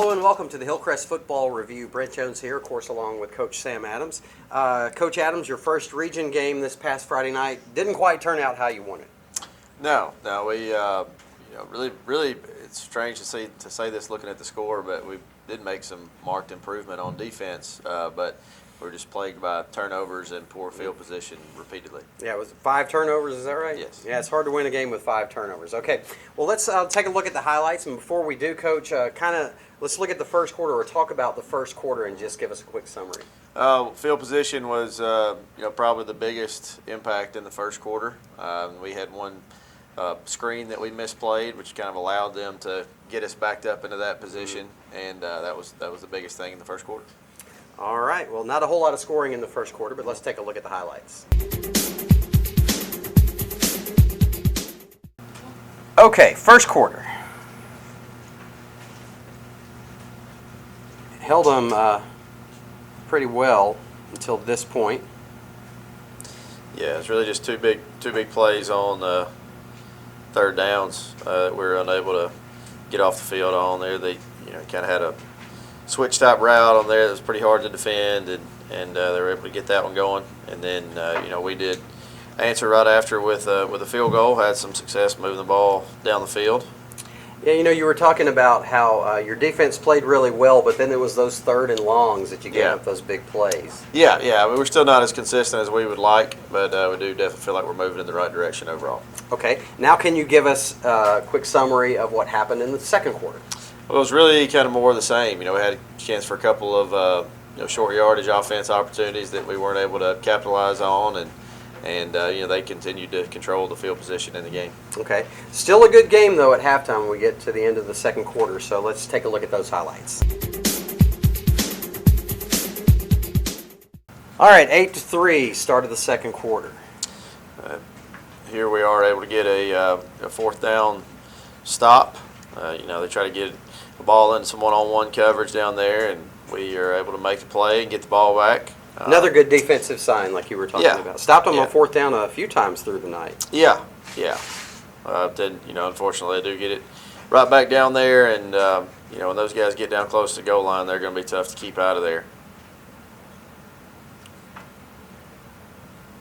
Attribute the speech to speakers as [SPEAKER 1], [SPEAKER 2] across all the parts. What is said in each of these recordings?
[SPEAKER 1] Hello and welcome to the Hillcrest Football Review. Brent Jones here, of course, along with Coach Sam Adams. Coach Adams, your first region game this past Friday night didn't quite turn out how you wanted.
[SPEAKER 2] No, we really, it's strange to say this looking at the score, but we did make some marked improvement on defense, but we're just plagued by turnovers and poor field position repeatedly.
[SPEAKER 1] Yeah, it was 5 turnovers, is that right?
[SPEAKER 2] Yes.
[SPEAKER 1] Yeah, it's hard to win a game with 5 turnovers. Okay, well, let's take a look at the highlights, and before we do, Coach, let's look at the first quarter or talk about the first quarter and just give us a quick summary.
[SPEAKER 2] Field position was probably the biggest impact in the first quarter. We had one screen that we misplayed, which kind of allowed them to get us backed up into that position, and that was the biggest thing in the first quarter.
[SPEAKER 1] All right, well, not a whole lot of scoring in the first quarter, but let's take a look at the highlights. Okay, first quarter. Held them pretty well until this point.
[SPEAKER 2] Yeah, it's really just two big plays on third downs that we were unable to get off the field on there. They kind of had a switch type route on there that was pretty hard to defend, and they were able to get that one going. And then we did answer right after with a field goal. Had some success moving the ball down the field.
[SPEAKER 1] Yeah, you were talking about how your defense played really well, but then it was those third and longs that you gave up those big plays.
[SPEAKER 2] Yeah. I mean, we're still not as consistent as we would like, but we do definitely feel like we're moving in the right direction overall. Okay,
[SPEAKER 1] now can you give us a quick summary of what happened in the second quarter?
[SPEAKER 2] Well, it was really kind of more of the same. We had a chance for a couple of short yardage offense opportunities that we weren't able to capitalize on, and they continued to control the field position in the game. Okay.
[SPEAKER 1] Still a good game, though, at halftime when we get to the end of the second quarter, so let's take a look at those highlights. All right, 8-3, start of the second quarter.
[SPEAKER 2] Here we are able to get a fourth down stop. They try to get the ball in some one-on-one coverage down there, and we are able to make the play and get the ball back.
[SPEAKER 1] Another good defensive sign, like you were talking about. Stopped them on fourth down a few times through the night.
[SPEAKER 2] Yeah. Then unfortunately, they do get it right back down there, and when those guys get down close to the goal line, they're going to be tough to keep out of there.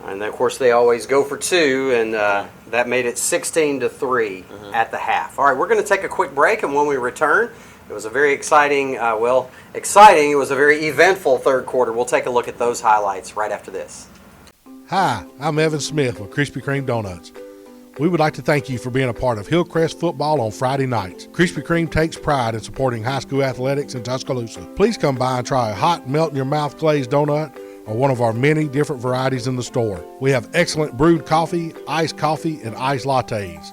[SPEAKER 1] And of course, they always go for 2, and that made it 16-3 at the half. All right, we're going to take a quick break, and when we return, it was a very exciting. It was a very eventful third quarter. We'll take a look at those highlights right after this.
[SPEAKER 3] Hi, I'm Evan Smith with Krispy Kreme Donuts. We would like to thank you for being a part of Hillcrest football on Friday nights. Krispy Kreme takes pride in supporting high school athletics in Tuscaloosa. Please come by and try a hot, melt-in-your-mouth glazed donut or one of our many different varieties in the store. We have excellent brewed coffee, iced coffee, and iced lattes.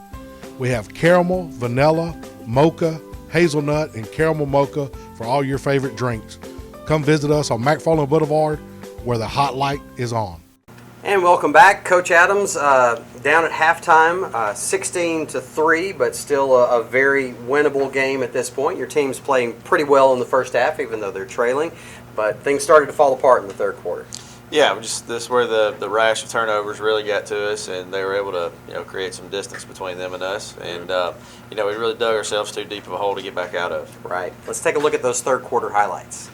[SPEAKER 3] We have caramel, vanilla, mocha, hazelnut, and caramel mocha for all your favorite drinks. Come visit us on McFarland Boulevard where the hot light is on.
[SPEAKER 1] And welcome back. Coach Adams, down at halftime, 16-3, but still a very winnable game at this point. Your team's playing pretty well in the first half, even though they're trailing, but things started to fall apart in the third quarter.
[SPEAKER 2] Yeah, this is where the rash of turnovers really got to us, and they were able to create some distance between them and us, and we really dug ourselves too deep of a hole to get back out of.
[SPEAKER 1] Right. Let's take a look at those third quarter highlights.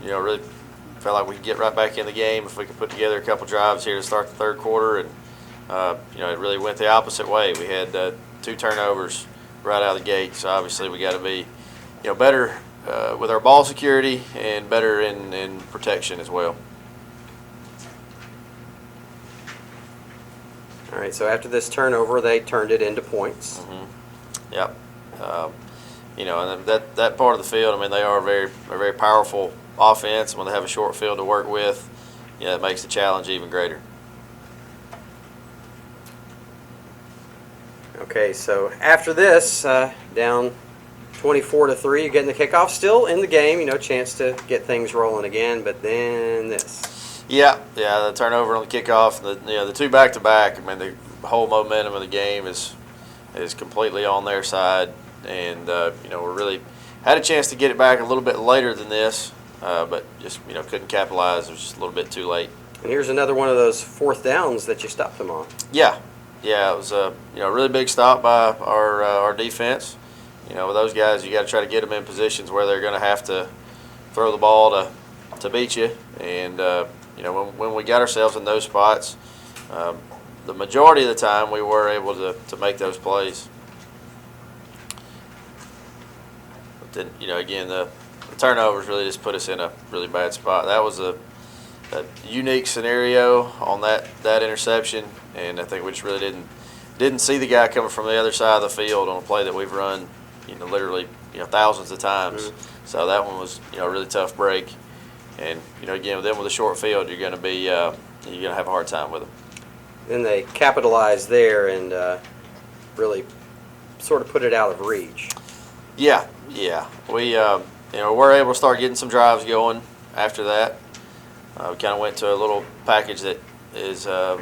[SPEAKER 2] Really felt like we could get right back in the game if we could put together a couple drives here to start the third quarter, and it really went the opposite way. We had 2 turnovers right out of the gate, so obviously we got to be better with our ball security and better in protection as well.
[SPEAKER 1] All right, so after this turnover, they turned it into points.
[SPEAKER 2] Yep. And that part of the field, I mean, they are a very powerful offense. When they have a short field to work with, it makes the challenge even greater.
[SPEAKER 1] Okay, so after this, down 24-3, you're getting the kickoff. Still in the game, chance to get things rolling again, but then this.
[SPEAKER 2] Yeah, the turnover on the kickoff, the 2 back-to-back. I mean, the whole momentum of the game is completely on their side, and we really had a chance to get it back a little bit later than this, but just couldn't capitalize. It was just a little bit too late.
[SPEAKER 1] And here's another one of those fourth downs that you stopped them on.
[SPEAKER 2] Yeah, Yeah, it was a really big stop by our defense. With those guys, you got to try to get them in positions where they're going to have to throw the ball to beat you. And when we got ourselves in those spots, the majority of the time we were able to make those plays. But then again the turnovers really just put us in a really bad spot. That was a unique scenario on that interception, and I think we just really didn't see the guy coming from the other side of the field on a play that we've run literally thousands of times.
[SPEAKER 1] Mm-hmm.
[SPEAKER 2] So that one was a really tough break, and again with them with a short field, you're going to have a hard time with them.
[SPEAKER 1] Then they capitalized there and really sort of put it out of reach.
[SPEAKER 2] Yeah. We were able to start getting some drives going after that. We kind of went to a little package that was a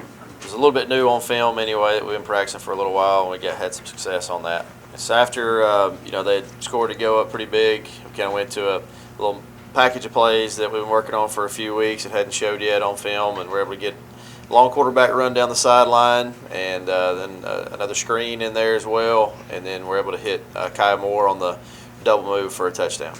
[SPEAKER 2] little bit new on film anyway, that we've been practicing for a little while, and we had some success on that. So after they had scored to go up pretty big, we kind of went to a little package of plays that we've been working on for a few weeks. It hadn't showed yet on film, and we're able to get a long quarterback run down the sideline, and then another screen in there as well, and then we're able to hit Kai Moore on the double move for a touchdown.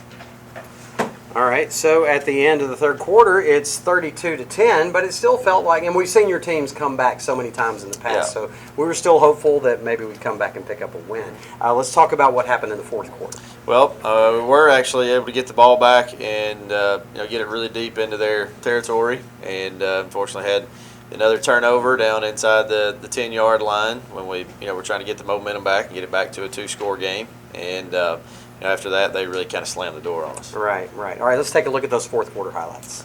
[SPEAKER 1] All right, so at the end of the third quarter, it's 32-10, but it still felt like, and we've seen your teams come back so many times in the past, so we were still hopeful that maybe we'd come back and pick up a win. Let's talk about what happened in the fourth quarter.
[SPEAKER 2] Well, we were actually able to get the ball back and get it really deep into their territory, and unfortunately had another turnover down inside the 10-yard line when we were trying to get the momentum back and get it back to a 2-score game, and after that, they really kind of slammed the door on us.
[SPEAKER 1] Right. All right, let's take a look at those fourth quarter highlights.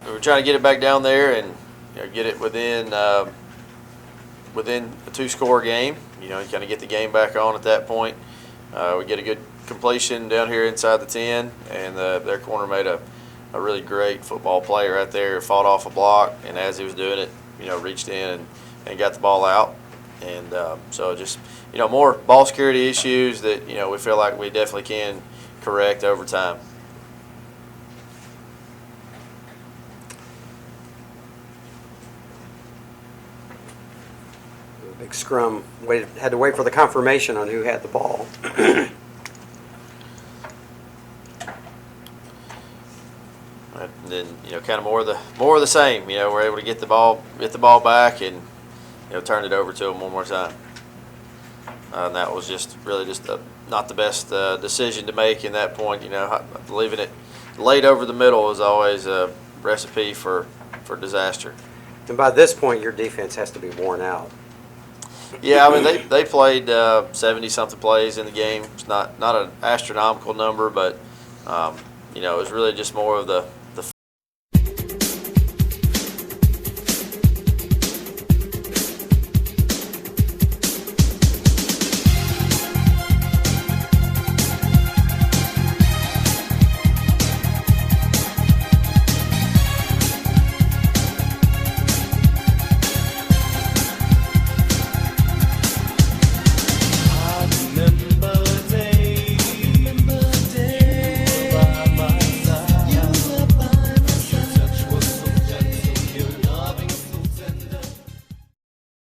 [SPEAKER 2] We were trying to get it back down there and get it within a 2-score game. Kind of get the game back on at that point. We get a good completion down here inside the 10, and their corner made a really great football play right there. Fought off a block, and as he was doing it, reached in and got the ball out. And so just more ball security issues that we feel like we definitely can correct over time.
[SPEAKER 1] Big scrum. Had to wait for the confirmation on who had the ball.
[SPEAKER 2] And then kind of more of the same. We're able to get the ball back and turn it over to them one more time. And that was just not the best decision to make in that point. Leaving it late over the middle is always a recipe for disaster.
[SPEAKER 1] And by this point, your defense has to be worn out.
[SPEAKER 2] Yeah, I mean they played 70-something plays in the game. It's not an astronomical number, but it was really just more of the